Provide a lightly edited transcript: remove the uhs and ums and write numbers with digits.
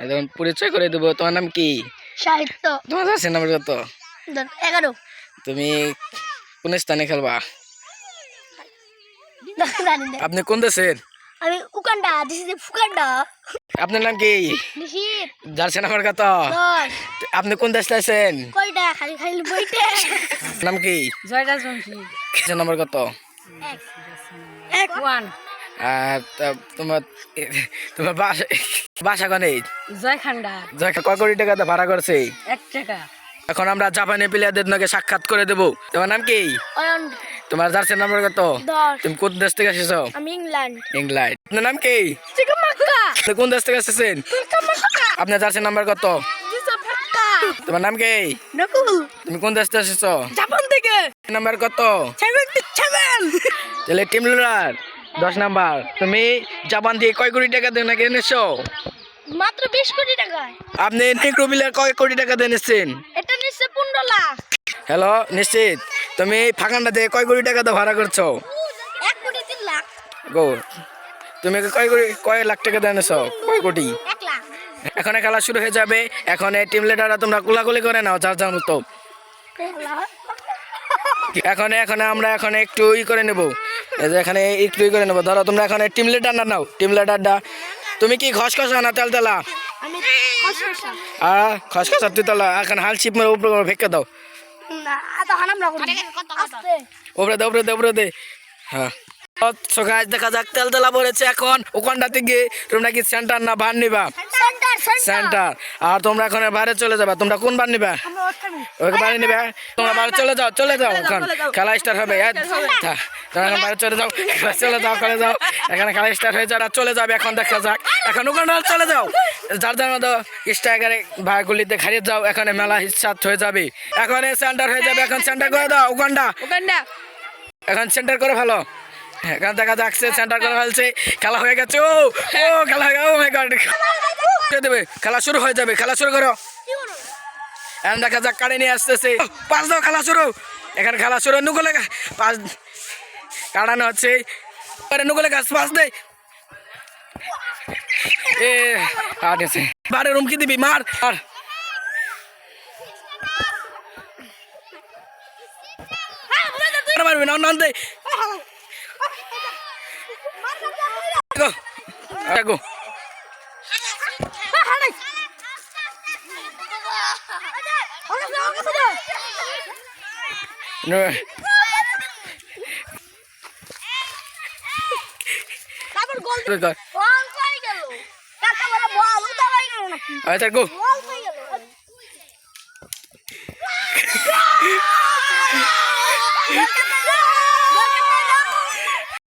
এখন পরিচয় করে দেবো। তোমার নাম কি? সাহিত্য। তোমার আছে নাম্বার কত? 11। তুমি কোন স্থানে খেলবা? আপনি কোন দেশের? আমি উগান্ডা, দিস ইজ ফুগান্ডা। আপনার নাম কি? নিশিত। জার্সি নাম্বার কত? 10। আপনি কোন দেশ আছেন? কয়টা খালি খালি বইতে? নাম কি? জয়রাজ বংশী। নাম্বার কত? 1 আর তোমার তোমার বাসা কোনে? জয়খান্ডা। কয় কোটি টাকা ভাড়া করছে? 1 টাকা। এখন আমরা জাপানি প্লেয়ারদের নাকি সাক্ষাৎ করে দেবো। তোমার নাম কি? তোমার জার্সি নাম্বার কত? 10। তুমি কোন দেশ থেকে এসেছো? আমি ইংল্যান্ড। ইংল্যান্ড। আপনার নাম কি? চিকামাক্কা। আপনি কোন দেশ থেকে এসেছেন? আপনার জার্সি নাম্বার কত? জিসাফাক্কা। তোমার নাম কি? নকুল। তুমি কোন দেশ থেকে এসেছো? জাপান থেকে। নাম্বার কত? 77। তাহলে টিম লিডার 10 নাম্বার। তুমি জাপান থেকে কয় কোটি টাকা দিয়ে নাকি এনেছো? মাত্র 20 কোটি টাকা। আপনি নেক্রো প্লেয়ার কয় কোটি টাকা দিয়ে এনেছেন? এটা নিচ্ছে 15 লাখ। হ্যালো নিশ্চিত, তুমি ফাঁকান্ডা দিয়ে কয় কোটি টাকা দিয়ে ভাড়া করছো? 1 কোটি 3 লাখ। গো, তুমি কয় লাখ টাকা দিয়ে এনেছো? কয় কোটি? 1 লাখ। এখন খেলা শুরু হয়ে যাবে। এখন এই টিম লিডাররা তোমরা কোলাকুলি করে নাও যার যার মতো। এখন আমরা একটু করে নেব। এই যে এখানে একটু করে নেবো। ধরো তোমরা এখন টিম লিডার নাও। টিম লিডারটা তুমি কি খসখসা না তেলতেলা? আমি খসখসা। খসখসা তেলতেলা। এখন হাল চিপ মেরে উপরে ফেঁকে দাও। না আদা হানাম না করি। আস্তে। উপরে দে। হ্যাঁ গাইস, দেখা যাক তেলতেলা পড়েছে। এখন ওখানটা থেকে তোমরা কি সেন্টার না বার নিবা? সেন্টার। আর তোমরা এখন বাইরে চলে যাবে। তোমরা কোন বার নিবা? ওকে বাইরে নিবে। তোমরা বাইরে চলে যাও এখন খেলা স্টার্ট হবে। তোমরা এখন বাইরে চলে যাও। এখানে খেলা স্টার্ট হয়ে যাবে। চলে যাবে এখন। দেখা যাক এখন ওখানটা চলে যাও। যার যার মতো স্ট্রাইকারে ভাগুলিতে খাইয়ে যাও। এখানে মেলা স্টার্ট হয়ে যাবে। এখন সেন্টার হয়ে যাবে। এখন সেন্টার করে দাও ওখানটা। এখন সেন্টার করে ভালো। এখানে দেখা যাচ্ছে সেন্টার করে ফেলছে। খেলা হয়ে গেছে। ও খেলা হয়ে গেল। ও মাই গড, দেবে। খেলা শুরু হয়ে যাবে। খেলা শুরু করো। এখন দেখা যাক কাড়ে নিয়ে আসতেছে। পাঁচ দাও, খেলা শুরু। এখানে খেলা শুরু। নুকুলে পাঁচ কাটানো হচ্ছে। নুকুলে গাছ পাঁচ দে। এ আছে বারে রুম কি দিবি? মার আর মারবি না নান দে। গো তারপর গোল কর। বল কই গেল? কাকা বড় বল উঠাই গেল নাকি? আচ্ছা গো। বল কই গেল?